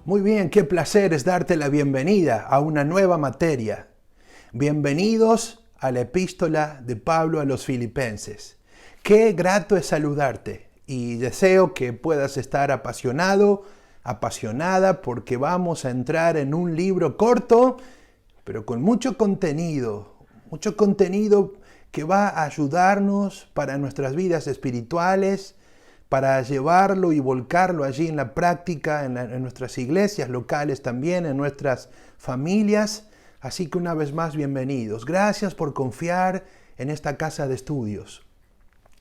Muy bien, qué placer es darte la bienvenida a una nueva materia. Bienvenidos a la epístola de Pablo a los Filipenses. Qué grato es saludarte y deseo que puedas estar apasionado, apasionada, porque vamos a entrar en un libro corto, pero con mucho contenido que va a ayudarnos para nuestras vidas espirituales, para llevarlo y volcarlo allí en la práctica, en nuestras iglesias locales también, en nuestras familias. Así que una vez más, bienvenidos. Gracias por confiar en esta casa de estudios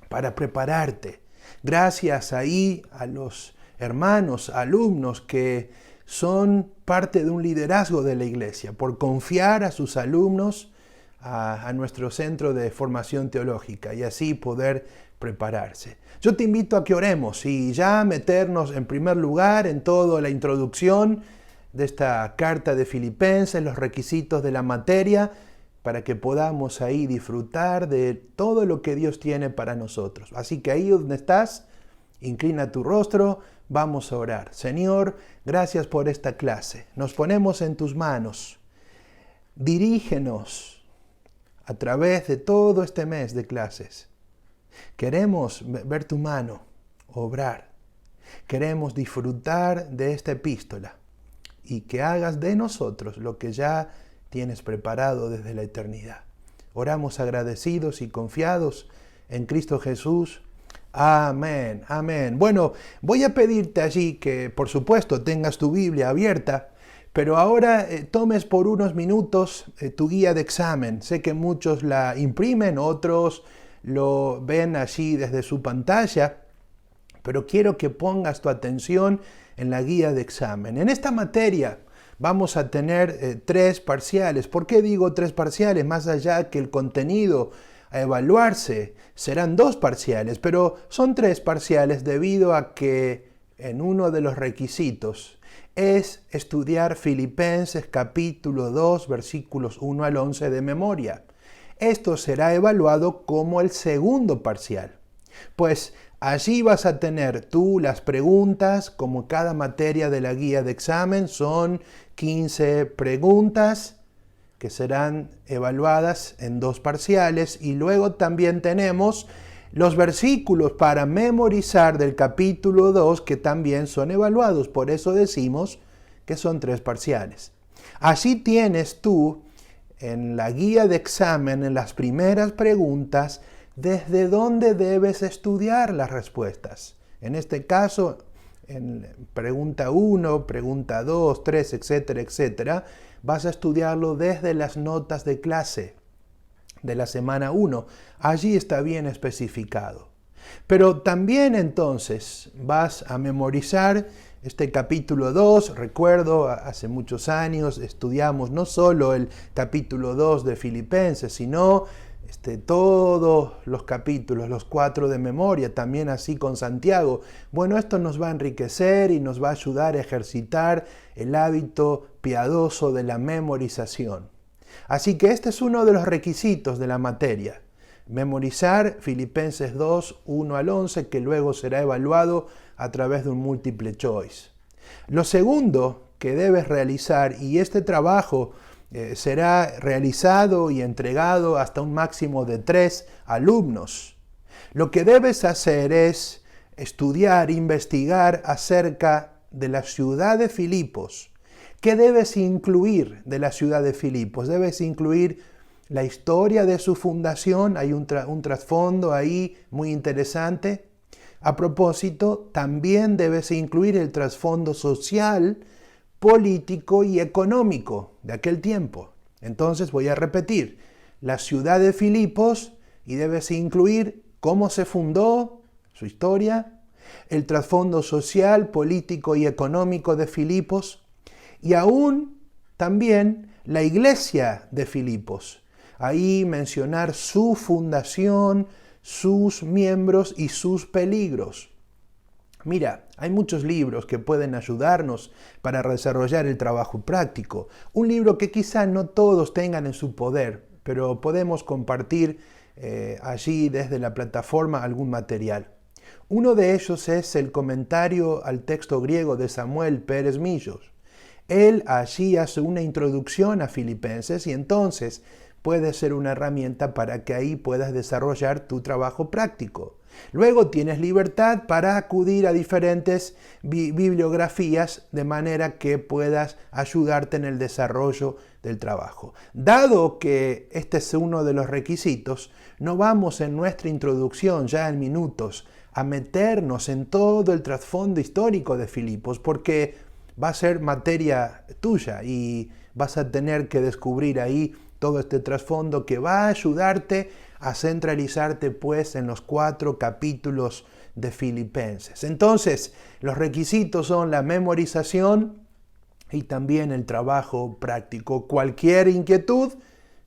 para prepararte. Gracias ahí a los hermanos, alumnos que son parte de un liderazgo de la iglesia, por confiar a sus alumnos a nuestro centro de formación teológica y así poder prepararse. Yo te invito a que oremos y ya meternos en primer lugar en toda la introducción de esta carta de Filipenses, los requisitos de la materia, para que podamos ahí disfrutar de todo lo que Dios tiene para nosotros. Así que ahí donde estás, inclina tu rostro, vamos a orar. Señor, gracias por esta clase. Nos ponemos en tus manos. Dirígenos a través de todo este mes de clases. Queremos ver tu mano obrar. Queremos disfrutar de esta epístola y que hagas de nosotros lo que ya tienes preparado desde la eternidad. Oramos agradecidos y confiados en Cristo Jesús. Amén, amén. Bueno, voy a pedirte allí que, por supuesto, tengas tu Biblia abierta, pero ahora tomes por unos minutos tu guía de examen. Sé que muchos la imprimen, otros lo ven allí desde su pantalla, pero quiero que pongas tu atención en la guía de examen. En esta materia vamos a tener 3 parciales. ¿Por qué digo 3 parciales? Más allá que el contenido a evaluarse serán 2 parciales, pero son 3 parciales debido a que en uno de los requisitos es estudiar Filipenses capítulo 2 versículos 1 al 11 de memoria. Esto será evaluado como el segundo parcial. Pues allí vas a tener tú las preguntas, como cada materia de la guía de examen, son 15 preguntas que serán evaluadas en 2 parciales. Y luego también tenemos los versículos para memorizar del capítulo 2 que también son evaluados. Por eso decimos que son 3 parciales. Así tienes tú en la guía de examen, en las primeras preguntas, desde dónde debes estudiar las respuestas. En este caso, en pregunta 1, pregunta 2, 3, etcétera, etcétera, vas a estudiarlo desde las notas de clase de la semana 1. Allí está bien especificado. Pero también entonces vas a memorizar este capítulo 2. Recuerdo, hace muchos años estudiamos no solo el capítulo 2 de Filipenses, sino todos los capítulos, los 4 de memoria, también así con Santiago. Bueno, esto nos va a enriquecer y nos va a ayudar a ejercitar el hábito piadoso de la memorización. Así que este es uno de los requisitos de la materia. Memorizar Filipenses 2, 1 al 11, que luego será evaluado a través de un multiple choice. Lo segundo que debes realizar, y este trabajo será realizado y entregado hasta un máximo de 3 alumnos. Lo que debes hacer es estudiar, investigar acerca de la ciudad de Filipos. ¿Qué debes incluir de la ciudad de Filipos? Debes incluir la historia de su fundación, hay un trasfondo ahí muy interesante. A propósito, también debes incluir el trasfondo social, político y económico de aquel tiempo. Entonces voy a repetir, la ciudad de Filipos, y debes incluir cómo se fundó, su historia, el trasfondo social, político y económico de Filipos, y aún también la iglesia de Filipos. Ahí mencionar su fundación, sus miembros y sus peligros. Mira, hay muchos libros que pueden ayudarnos para desarrollar el trabajo práctico. Un libro que quizá no todos tengan en su poder, pero podemos compartir allí desde la plataforma algún material. Uno de ellos es el comentario al texto griego de Samuel Pérez Millos. Él allí hace una introducción a Filipenses y entonces puede ser una herramienta para que ahí puedas desarrollar tu trabajo práctico. Luego tienes libertad para acudir a diferentes bibliografías de manera que puedas ayudarte en el desarrollo del trabajo. Dado que este es uno de los requisitos, no vamos en nuestra introducción ya en minutos a meternos en todo el trasfondo histórico de Filipos, porque va a ser materia tuya y vas a tener que descubrir ahí todo este trasfondo que va a ayudarte a centralizarte pues en los 4 capítulos de Filipenses. Entonces, los requisitos son la memorización y también el trabajo práctico. Cualquier inquietud,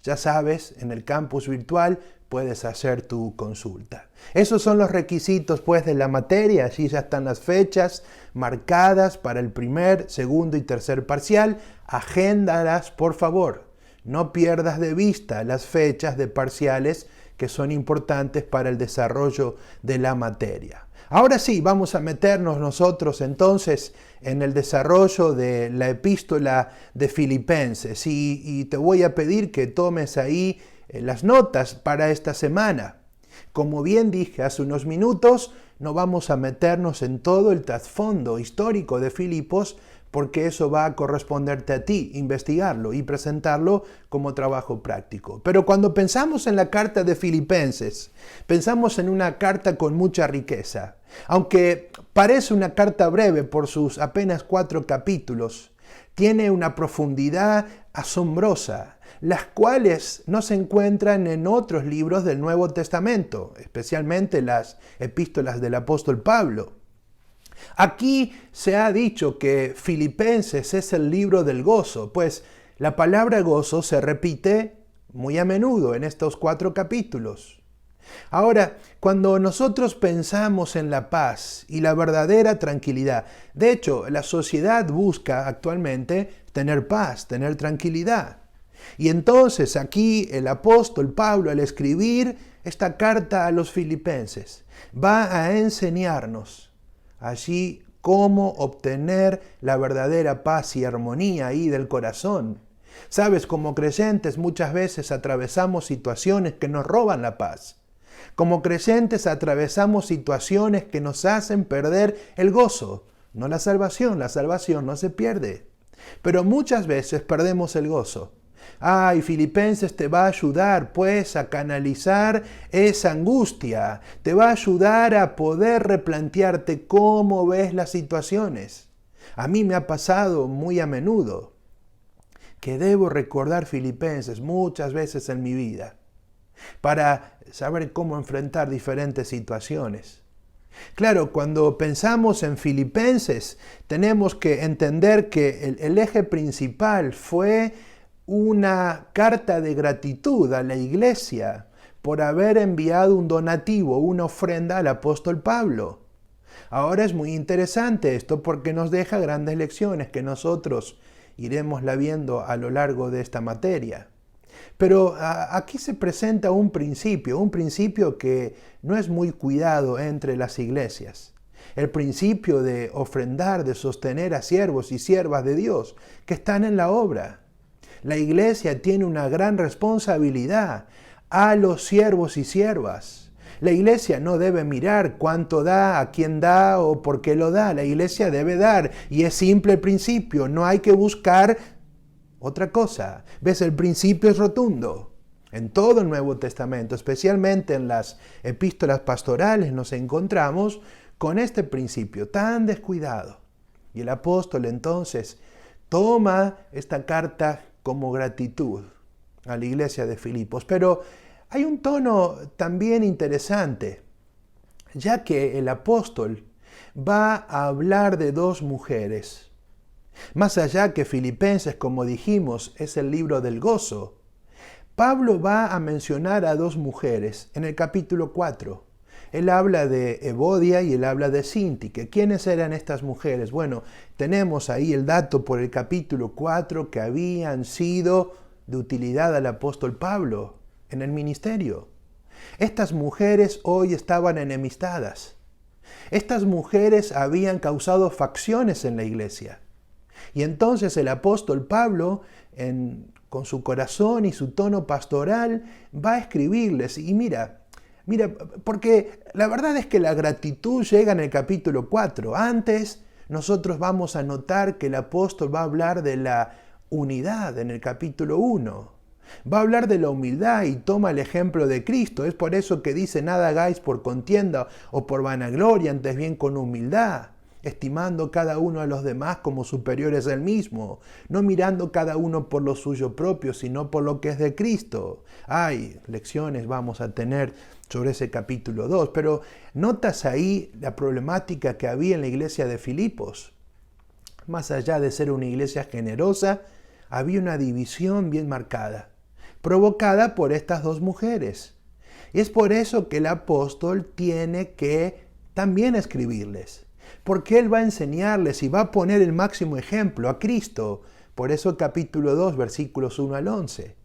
ya sabes, en el campus virtual puedes hacer tu consulta. Esos son los requisitos pues de la materia. Allí ya están las fechas marcadas para el primer, segundo y tercer parcial. Agéndalas, por favor. No pierdas de vista las fechas de parciales que son importantes para el desarrollo de la materia. Ahora sí, vamos a meternos nosotros entonces en el desarrollo de la epístola de Filipenses y te voy a pedir que tomes ahí las notas para esta semana. Como bien dije hace unos minutos, no vamos a meternos en todo el trasfondo histórico de Filipos, porque eso va a corresponderte a ti, investigarlo y presentarlo como trabajo práctico. Pero cuando pensamos en la carta de Filipenses, pensamos en una carta con mucha riqueza. Aunque parece una carta breve por sus apenas 4 capítulos, tiene una profundidad asombrosa, las cuales no se encuentran en otros libros del Nuevo Testamento, especialmente las epístolas del apóstol Pablo. Aquí se ha dicho que Filipenses es el libro del gozo, pues la palabra gozo se repite muy a menudo en estos 4 capítulos. Ahora, cuando nosotros pensamos en la paz y la verdadera tranquilidad, de hecho, la sociedad busca actualmente tener paz, tener tranquilidad. Y entonces aquí el apóstol Pablo, al escribir esta carta a los filipenses, va a enseñarnos allí cómo obtener la verdadera paz y armonía ahí del corazón. Sabes, como creyentes muchas veces atravesamos situaciones que nos roban la paz. Como creyentes atravesamos situaciones que nos hacen perder el gozo, no la salvación no se pierde. Pero muchas veces perdemos el gozo. Y Filipenses te va a ayudar pues a canalizar esa angustia, te va a ayudar a poder replantearte cómo ves las situaciones. A mí me ha pasado muy a menudo que debo recordar Filipenses muchas veces en mi vida para saber cómo enfrentar diferentes situaciones. Claro, cuando pensamos en Filipenses tenemos que entender que el eje principal fue una carta de gratitud a la iglesia por haber enviado un donativo, una ofrenda al apóstol Pablo. Ahora es muy interesante esto porque nos deja grandes lecciones que nosotros iremos viendo a lo largo de esta materia. Pero aquí se presenta un principio que no es muy cuidado entre las iglesias. El principio de ofrendar, de sostener a siervos y siervas de Dios que están en la obra. La iglesia tiene una gran responsabilidad a los siervos y siervas. La iglesia no debe mirar cuánto da, a quién da o por qué lo da. La iglesia debe dar y es simple el principio, no hay que buscar otra cosa. ¿Ves? El principio es rotundo. En todo el Nuevo Testamento, especialmente en las epístolas pastorales, nos encontramos con este principio tan descuidado. Y el apóstol entonces toma esta carta como gratitud a la iglesia de Filipos. Pero hay un tono también interesante, ya que el apóstol va a hablar de 2 mujeres. Más allá que Filipenses, como dijimos, es el libro del gozo, Pablo va a mencionar a 2 mujeres en el capítulo 4. Él habla de Evodia y él habla de Síntique. ¿Quiénes eran estas mujeres? Bueno, tenemos ahí el dato por el capítulo 4 que habían sido de utilidad al apóstol Pablo en el ministerio. Estas mujeres hoy estaban enemistadas. Estas mujeres habían causado facciones en la iglesia. Y entonces el apóstol Pablo, con su corazón y su tono pastoral, va a escribirles. Y mira, porque la verdad es que la gratitud llega en el capítulo 4. Antes nosotros vamos a notar que el apóstol va a hablar de la unidad en el capítulo 1. Va a hablar de la humildad y toma el ejemplo de Cristo. Es por eso que dice: nada hagáis por contienda o por vanagloria, antes bien con humildad, estimando cada uno a los demás como superiores a él mismo, no mirando cada uno por lo suyo propio, sino por lo que es de Cristo. Lecciones vamos a tener sobre ese capítulo 2, pero notas ahí la problemática que había en la iglesia de Filipos. Más allá de ser una iglesia generosa, había una división bien marcada, provocada por estas dos mujeres. Y es por eso que el apóstol tiene que también escribirles, porque él va a enseñarles y va a poner el máximo ejemplo a Cristo. Por eso el capítulo 2, versículos 1 al 11.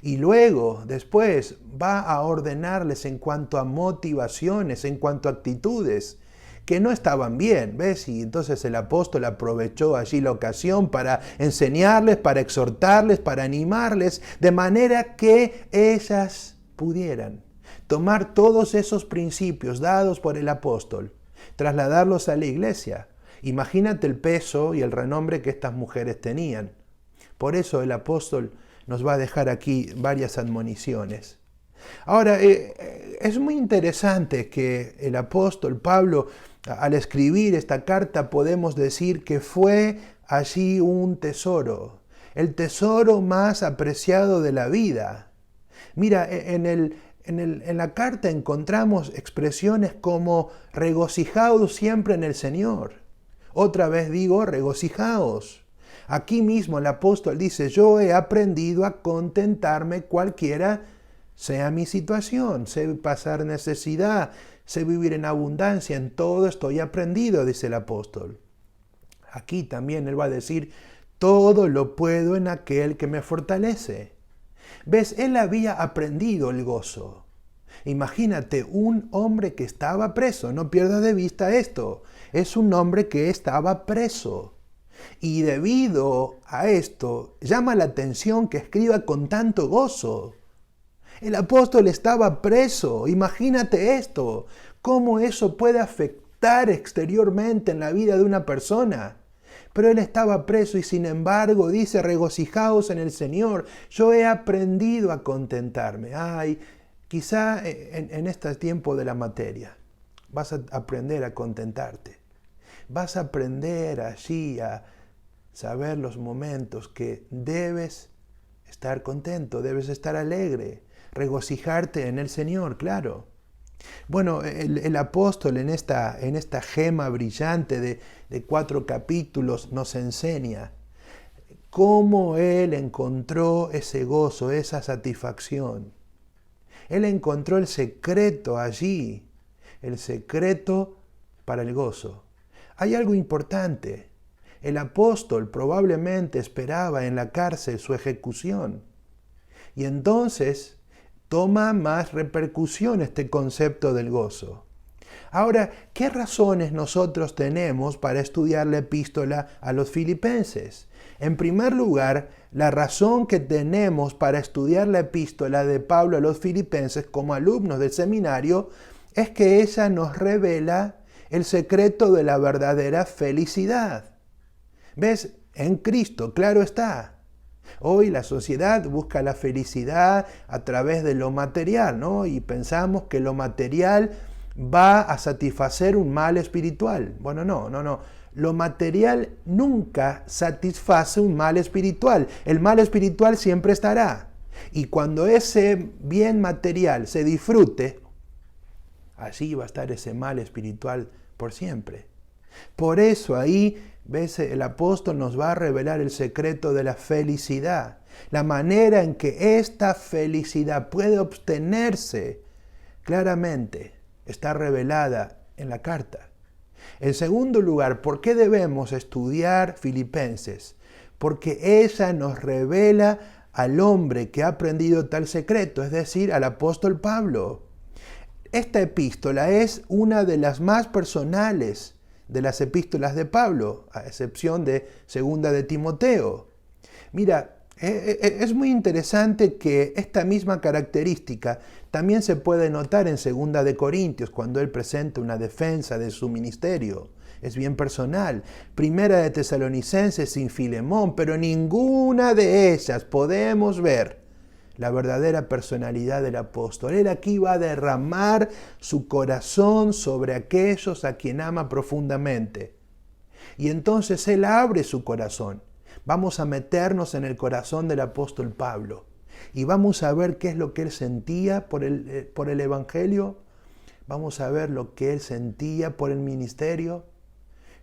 Y luego, después, va a ordenarles en cuanto a motivaciones, en cuanto a actitudes que no estaban bien, ¿ves? Y entonces el apóstol aprovechó allí la ocasión para enseñarles, para exhortarles, para animarles, de manera que ellas pudieran tomar todos esos principios dados por el apóstol, trasladarlos a la iglesia. Imagínate el peso y el renombre que estas mujeres tenían. Por eso el apóstol nos va a dejar aquí varias admoniciones. Ahora, es muy interesante que el apóstol Pablo, al escribir esta carta, podemos decir que fue allí un tesoro, el tesoro más apreciado de la vida. Mira, en la carta encontramos expresiones como regocijaos siempre en el Señor. Otra vez digo, regocijaos. Aquí mismo el apóstol dice: yo he aprendido a contentarme cualquiera sea mi situación. Sé pasar necesidad, sé vivir en abundancia, en todo estoy aprendido, dice el apóstol. Aquí también él va a decir: todo lo puedo en aquel que me fortalece. ¿Ves? Él había aprendido el gozo. Imagínate, un hombre que estaba preso, no pierdas de vista esto, es un hombre que estaba preso. Y debido a esto, llama la atención que escriba con tanto gozo. El apóstol estaba preso, imagínate esto, cómo eso puede afectar exteriormente en la vida de una persona. Pero él estaba preso y sin embargo dice: regocijaos en el Señor, yo he aprendido a contentarme. Quizá en este tiempo de la materia vas a aprender a contentarte. Vas a aprender allí a saber los momentos que debes estar contento, debes estar alegre, regocijarte en el Señor, claro. Bueno, el apóstol en esta gema brillante de 4 capítulos nos enseña cómo él encontró ese gozo, esa satisfacción. Él encontró el secreto allí, el secreto para el gozo. Hay algo importante. El apóstol probablemente esperaba en la cárcel su ejecución. Y entonces toma más repercusión este concepto del gozo. Ahora, ¿qué razones nosotros tenemos para estudiar la epístola a los filipenses? En primer lugar, la razón que tenemos para estudiar la epístola de Pablo a los filipenses como alumnos del seminario es que ella nos revela el secreto de la verdadera felicidad. ¿Ves? En Cristo, claro está. Hoy la sociedad busca la felicidad a través de lo material, ¿no? Y pensamos que lo material va a satisfacer un mal espiritual. Bueno, no. Lo material nunca satisface un mal espiritual. El mal espiritual siempre estará. Y cuando ese bien material se disfrute, allí va a estar ese mal espiritual por siempre. Por eso ahí, ves, el apóstol nos va a revelar el secreto de la felicidad. La manera en que esta felicidad puede obtenerse claramente está revelada en la carta. En segundo lugar, ¿por qué debemos estudiar Filipenses? Porque ella nos revela al hombre que ha aprendido tal secreto, es decir, al apóstol Pablo. Esta epístola es una de las más personales de las epístolas de Pablo, a excepción de segunda de Timoteo. Mira, es muy interesante que esta misma característica también se puede notar en segunda de Corintios, cuando él presenta una defensa de su ministerio. Es bien personal. Primera de Tesalonicenses sin Filemón, pero ninguna de ellas podemos ver la verdadera personalidad del apóstol. Él aquí va a derramar su corazón sobre aquellos a quien ama profundamente. Y entonces él abre su corazón. Vamos a meternos en el corazón del apóstol Pablo y vamos a ver qué es lo que él sentía por el Evangelio. Vamos a ver lo que él sentía por el ministerio.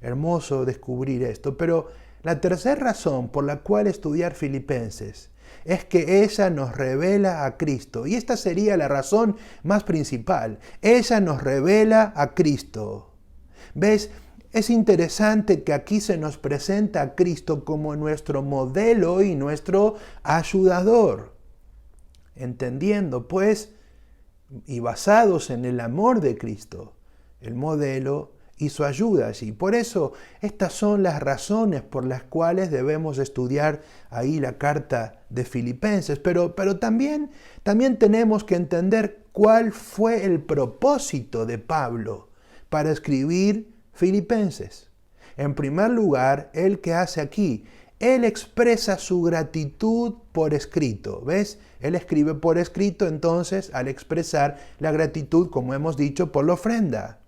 Hermoso descubrir esto. Pero la tercera razón por la cual estudiar Filipenses es que ella nos revela a Cristo. Y esta sería la razón más principal. Ella nos revela a Cristo. ¿Ves? Es interesante que aquí se nos presenta a Cristo como nuestro modelo y nuestro ayudador. Entendiendo, pues, y basados en el amor de Cristo, el modelo y su ayuda allí. Por eso, estas son las razones por las cuales debemos estudiar ahí la carta de Filipenses. Pero también tenemos que entender cuál fue el propósito de Pablo para escribir Filipenses. En primer lugar, ¿él qué hace aquí? Él expresa su gratitud por escrito. ¿Ves? Él escribe por escrito, entonces, al expresar la gratitud, como hemos dicho, por la ofrenda.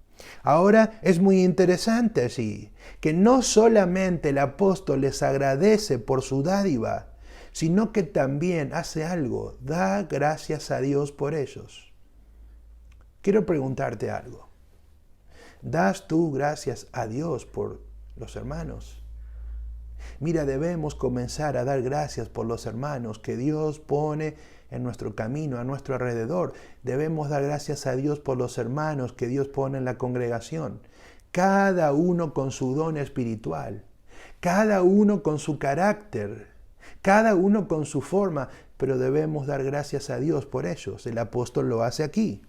Ahora, es muy interesante allí, que no solamente el apóstol les agradece por su dádiva, sino que también hace algo, da gracias a Dios por ellos. Quiero preguntarte algo. ¿Das tú gracias a Dios por los hermanos? Mira, debemos comenzar a dar gracias por los hermanos que Dios pone en nuestro camino, a nuestro alrededor. Debemos dar gracias a Dios por los hermanos que Dios pone en la congregación. Cada uno con su don espiritual, cada uno con su carácter, cada uno con su forma, pero debemos dar gracias a Dios por ellos. El apóstol lo hace aquí.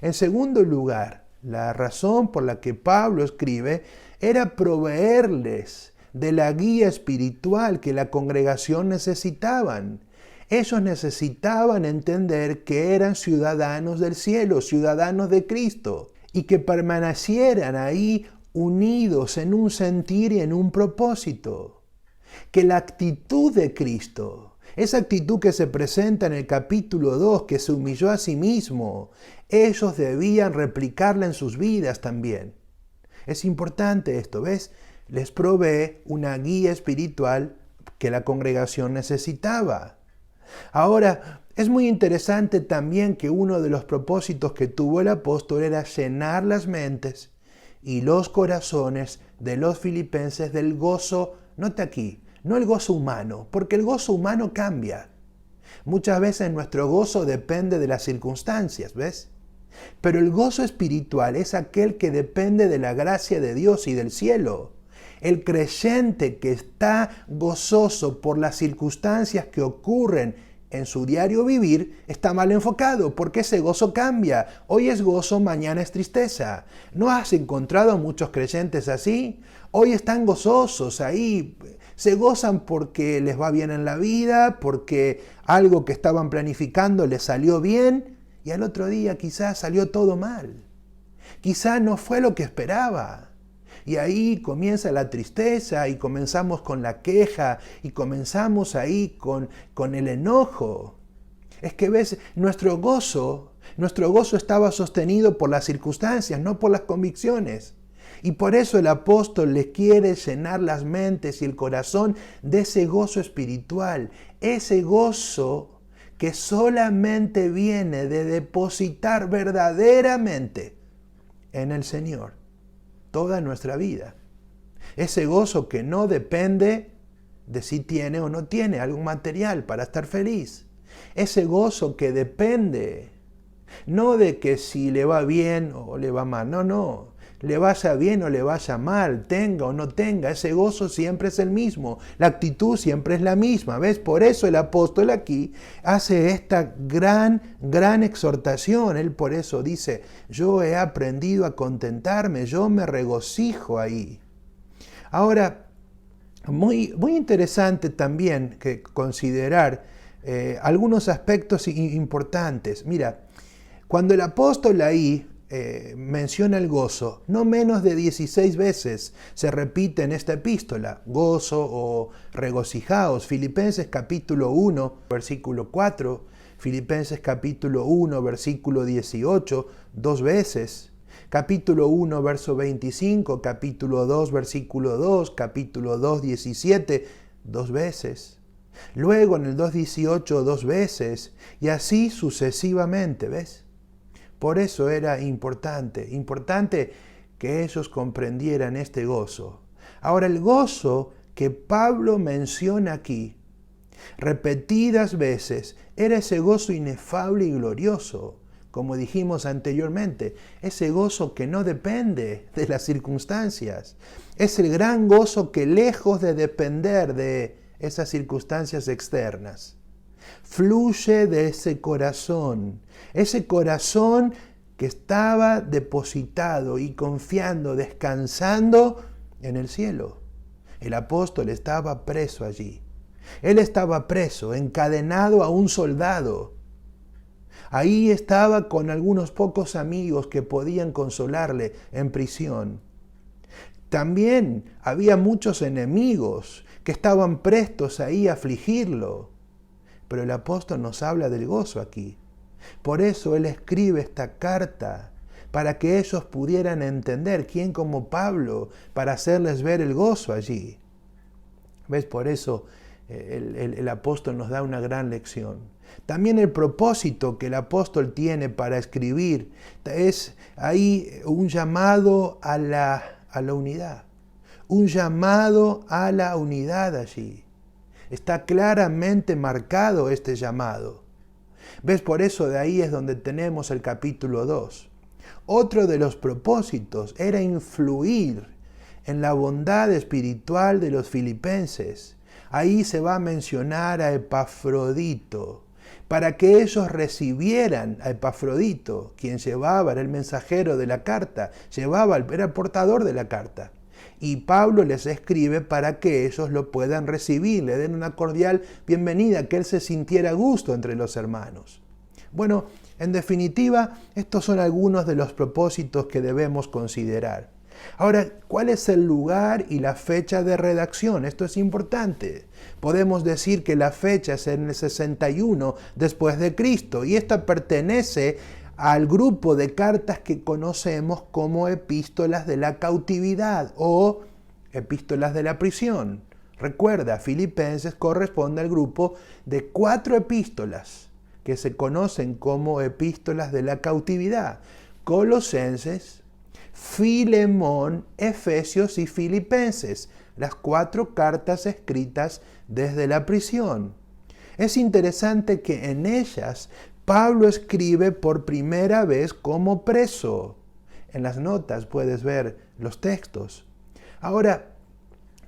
En segundo lugar, la razón por la que Pablo escribe era proveerles de la guía espiritual que la congregación necesitaban. Ellos necesitaban entender que eran ciudadanos del cielo, ciudadanos de Cristo, y que permanecieran ahí unidos en un sentir y en un propósito. Que la actitud de Cristo, esa actitud que se presenta en el capítulo 2, que se humilló a sí mismo, ellos debían replicarla en sus vidas también. Es importante esto, ¿ves? Les provee una guía espiritual que la congregación necesitaba. Ahora, es muy interesante también que uno de los propósitos que tuvo el apóstol era llenar las mentes y los corazones de los filipenses del gozo, note aquí, no el gozo humano, porque el gozo humano cambia. Muchas veces nuestro gozo depende de las circunstancias, ¿ves? Pero el gozo espiritual es aquel que depende de la gracia de Dios y del cielo. El creyente que está gozoso por las circunstancias que ocurren en su diario vivir está mal enfocado, porque ese gozo cambia. Hoy es gozo, mañana es tristeza. ¿No has encontrado muchos creyentes así? Hoy están gozosos ahí, se gozan porque les va bien en la vida, porque algo que estaban planificando les salió bien, y al otro día quizás salió todo mal. Quizás no fue lo que esperaba. Y ahí comienza la tristeza y comenzamos con la queja y comenzamos ahí con el enojo. Es que ves, nuestro gozo estaba sostenido por las circunstancias, no por las convicciones. Y por eso el apóstol les quiere llenar las mentes y el corazón de ese gozo espiritual, ese gozo que solamente viene de depositar verdaderamente en el Señor toda nuestra vida. Ese gozo que no depende de si tiene o no tiene algún material para estar feliz. Ese gozo que depende no de que si le va bien o le va mal, no. le vaya bien o le vaya mal, tenga o no tenga, ese gozo siempre es el mismo, la actitud siempre es la misma, ¿ves? Por eso el apóstol aquí hace esta gran exhortación. Él por eso dice, yo he aprendido a contentarme, yo me regocijo ahí. Ahora, muy interesante también que considerar algunos aspectos importantes. Mira, cuando el apóstol ahí menciona el gozo, no menos de 16 veces se repite en esta epístola, gozo o regocijaos. Filipenses capítulo 1, versículo 4, Filipenses capítulo 1, versículo 18, 2 veces. Capítulo 1, verso 25, capítulo 2, versículo 2, capítulo 2, 17, 2 veces. Luego en el 2.18, 2 veces, y así sucesivamente, ¿ves? Por eso era importante que ellos comprendieran este gozo. Ahora, el gozo que Pablo menciona aquí, repetidas veces, era ese gozo inefable y glorioso, como dijimos anteriormente, ese gozo que no depende de las circunstancias. Es el gran gozo que, lejos de depender de esas circunstancias externas, fluye de ese corazón que estaba depositado y confiando, descansando en el cielo. El apóstol estaba preso allí. Él estaba preso, encadenado a un soldado. Ahí estaba con algunos pocos amigos que podían consolarle en prisión. También había muchos enemigos que estaban prestos ahí a afligirlo. Pero el apóstol nos habla del gozo aquí. Por eso él escribe esta carta, para que ellos pudieran entender, quién como Pablo, para hacerles ver el gozo allí. ¿Ves? Por eso el apóstol nos da una gran lección. También el propósito que el apóstol tiene para escribir es ahí un llamado a la unidad. Un llamado a la unidad allí. Está claramente marcado este llamado. ¿Ves? Por eso de ahí es donde tenemos el capítulo 2. Otro de los propósitos era influir en la bondad espiritual de los filipenses. Ahí se va a mencionar a Epafrodito, para que ellos recibieran a Epafrodito, quien llevaba, era el mensajero de la carta, era el portador de la carta. Y Pablo les escribe para que ellos lo puedan recibir, le den una cordial bienvenida, que él se sintiera a gusto entre los hermanos. Bueno, en definitiva, estos son algunos de los propósitos que debemos considerar. Ahora, ¿cuál es el lugar y la fecha de redacción? Esto es importante. Podemos decir que la fecha es en el 61 después de Cristo, y esta pertenece al grupo de cartas que conocemos como epístolas de la cautividad o epístolas de la prisión. Recuerda, Filipenses corresponde al grupo de 4 epístolas que se conocen como epístolas de la cautividad: Colosenses, Filemón, Efesios y Filipenses, las 4 cartas escritas desde la prisión. Es interesante que en ellas Pablo escribe por primera vez como preso. En las notas puedes ver los textos. Ahora,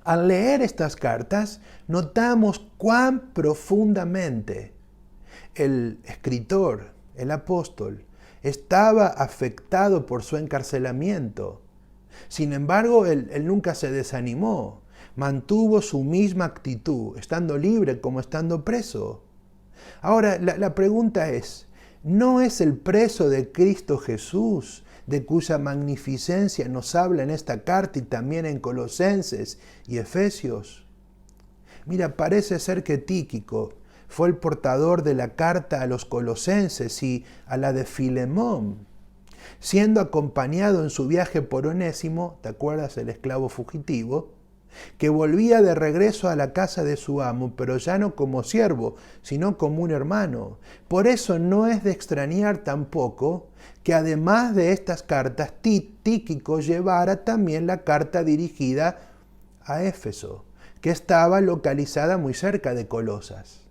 al leer estas cartas, notamos cuán profundamente el escritor, el apóstol, estaba afectado por su encarcelamiento. Sin embargo, él nunca se desanimó. Mantuvo su misma actitud, estando libre como estando preso. Ahora, la pregunta es, ¿no es el preso de Cristo Jesús, de cuya magnificencia nos habla en esta carta y también en Colosenses y Efesios? Mira, parece ser que Tíquico fue el portador de la carta a los Colosenses y a la de Filemón, siendo acompañado en su viaje por Onésimo, ¿te acuerdas? El esclavo fugitivo, que volvía de regreso a la casa de su amo, pero ya no como siervo, sino como un hermano. Por eso no es de extrañar tampoco que además de estas cartas, Tíquico llevara también la carta dirigida a Éfeso, que estaba localizada muy cerca de Colosas.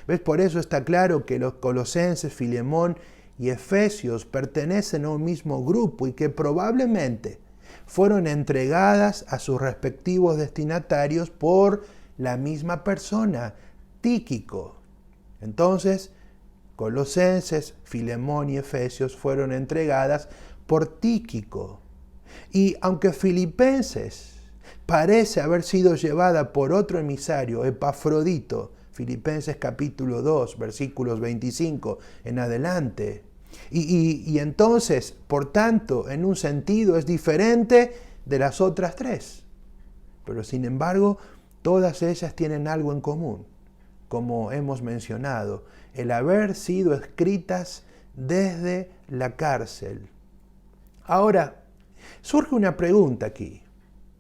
¿Ves? Por eso está claro que los Colosenses, Filemón y Efesios pertenecen a un mismo grupo y que probablemente fueron entregadas a sus respectivos destinatarios por la misma persona, Tíquico. Entonces, Colosenses, Filemón y Efesios fueron entregadas por Tíquico. Y aunque Filipenses parece haber sido llevada por otro emisario, Epafrodito, Filipenses capítulo 2, versículos 25 en adelante, y entonces, por tanto, en un sentido es diferente de las otras tres. Pero sin embargo, todas ellas tienen algo en común, como hemos mencionado, el haber sido escritas desde la cárcel. Ahora, surge una pregunta aquí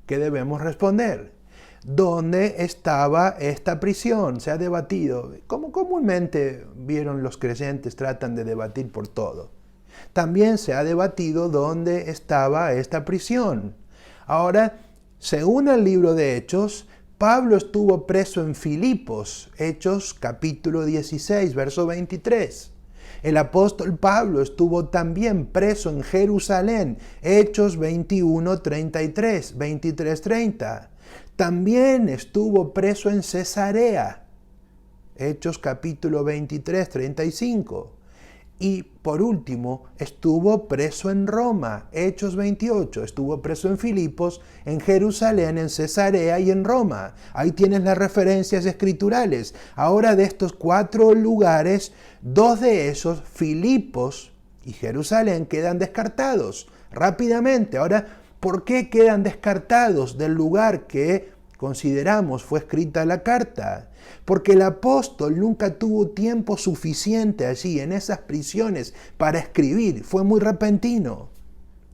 que debemos responder. ¿Dónde estaba esta prisión? Se ha debatido. Como comúnmente vieron los creyentes, tratan de debatir por todo. También se ha debatido dónde estaba esta prisión. Ahora, según el libro de Hechos, Pablo estuvo preso en Filipos, Hechos capítulo 16, verso 23. El apóstol Pablo estuvo también preso en Jerusalén, Hechos 21, 33, 23, 30. También estuvo preso en Cesarea, Hechos capítulo 23, 35. Y por último, estuvo preso en Roma, Hechos 28. Estuvo preso en Filipos, en Jerusalén, en Cesarea y en Roma. Ahí tienes las referencias escriturales. Ahora de estos 4 lugares, 2 de esos, Filipos y Jerusalén, quedan descartados rápidamente. Ahora, ¿por qué quedan descartados del lugar que consideramos fue escrita la carta? Porque el apóstol nunca tuvo tiempo suficiente allí, en esas prisiones, para escribir. Fue muy repentino.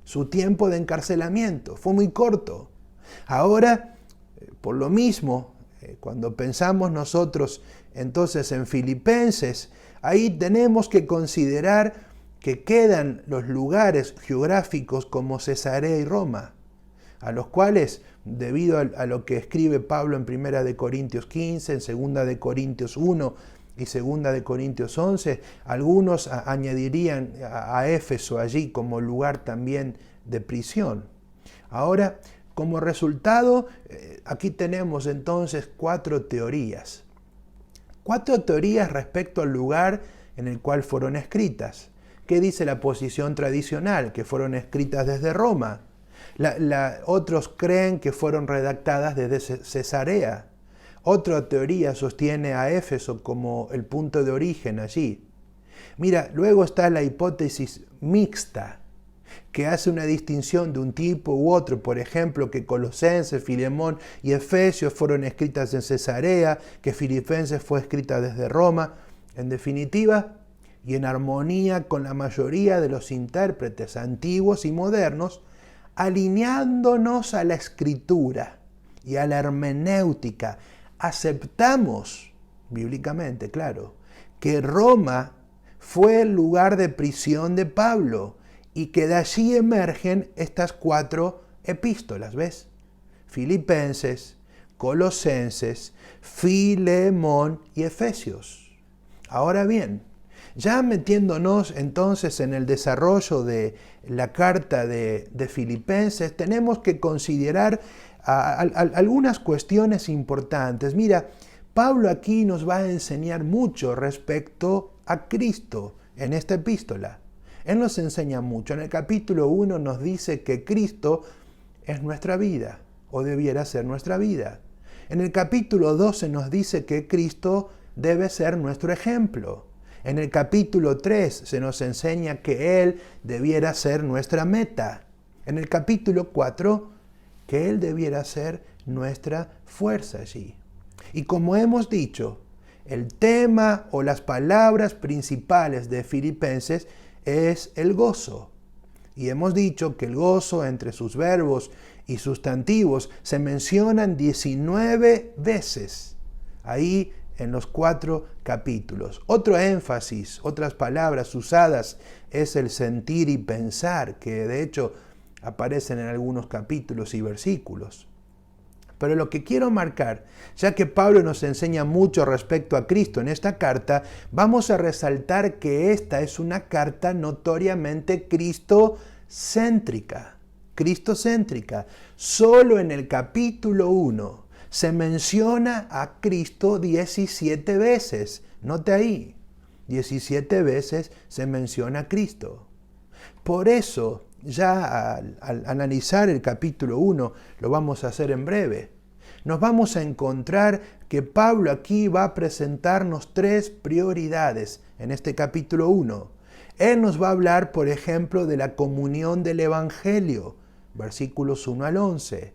Su tiempo de encarcelamiento fue muy corto. Ahora, por lo mismo, cuando pensamos nosotros entonces en Filipenses, ahí tenemos que considerar que quedan los lugares geográficos como Cesarea y Roma, a los cuales, debido a lo que escribe Pablo en 1 de Corintios 15, en 2 de Corintios 1 y 2 de Corintios 11, algunos añadirían a Éfeso allí como lugar también de prisión. Ahora, como resultado, aquí tenemos entonces 4 teorías. 4 teorías respecto al lugar en el cual fueron escritas. ¿Qué dice la posición tradicional? Que fueron escritas desde Roma. Otros creen que fueron redactadas desde Cesarea. Otra teoría sostiene a Éfeso como el punto de origen allí. Mira, luego está la hipótesis mixta, que hace una distinción de un tipo u otro. Por ejemplo, que Colosenses, Filemón y Efesios fueron escritas en Cesarea, que Filipenses fue escrita desde Roma. En definitiva, y en armonía con la mayoría de los intérpretes antiguos y modernos, alineándonos a la escritura y a la hermenéutica, aceptamos, bíblicamente, claro, que Roma fue el lugar de prisión de Pablo y que de allí emergen estas 4 epístolas, ¿ves? Filipenses, Colosenses, Filemón y Efesios. Ahora bien, ya metiéndonos entonces en el desarrollo de la carta de Filipenses, tenemos que considerar algunas cuestiones importantes. Mira, Pablo aquí nos va a enseñar mucho respecto a Cristo en esta epístola. Él nos enseña mucho. En el capítulo 1 nos dice que Cristo es nuestra vida, o debiera ser nuestra vida. En el capítulo 12 nos dice que Cristo debe ser nuestro ejemplo. En el capítulo 3 se nos enseña que Él debiera ser nuestra meta. En el capítulo 4, que Él debiera ser nuestra fuerza allí. Y como hemos dicho, el tema o las palabras principales de Filipenses es el gozo. Y hemos dicho que el gozo, entre sus verbos y sustantivos, se mencionan 19 veces ahí en los 4 capítulos. Otro énfasis, otras palabras usadas es el sentir y pensar, que de hecho aparecen en algunos capítulos y versículos. Pero lo que quiero marcar, ya que Pablo nos enseña mucho respecto a Cristo en esta carta, vamos a resaltar que esta es una carta notoriamente cristocéntrica. cristocéntrica. Solo en el capítulo 1 se menciona a Cristo 17 veces. Note ahí, 17 veces se menciona a Cristo. Por eso, ya al analizar el capítulo 1, lo vamos a hacer en breve, nos vamos a encontrar que Pablo aquí va a presentarnos 3 prioridades en este capítulo 1. Él nos va a hablar, por ejemplo, de la comunión del Evangelio, versículos 1 al 11.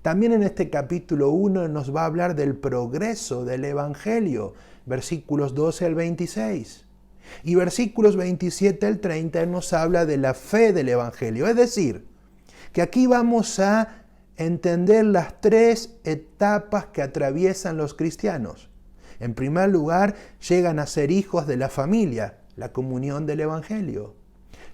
También en este capítulo 1 nos va a hablar del progreso del Evangelio, versículos 12 al 26. Y versículos 27 al 30 nos habla de la fe del Evangelio. Es decir, que aquí vamos a entender las 3 etapas que atraviesan los cristianos. En primer lugar, llegan a ser hijos de la familia, la comunión del Evangelio.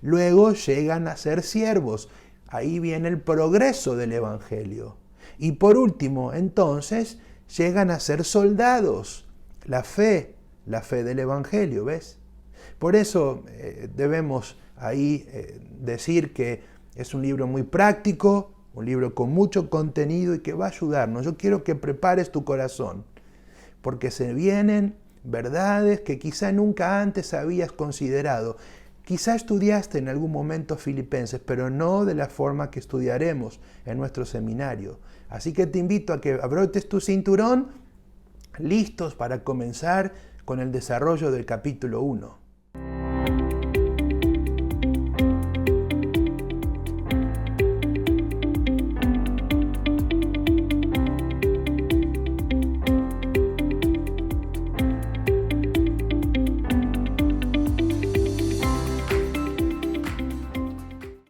Luego llegan a ser siervos. Ahí viene el progreso del Evangelio. Y por último, entonces, llegan a ser soldados. La fe del Evangelio, ¿ves? Por eso debemos ahí decir que es un libro muy práctico, un libro con mucho contenido y que va a ayudarnos. Yo quiero que prepares tu corazón, porque se vienen verdades que quizá nunca antes habías considerado. Quizá estudiaste en algún momento Filipenses, pero no de la forma que estudiaremos en nuestro seminario. Así que te invito a que abrotes tu cinturón, listos para comenzar con el desarrollo del capítulo 1.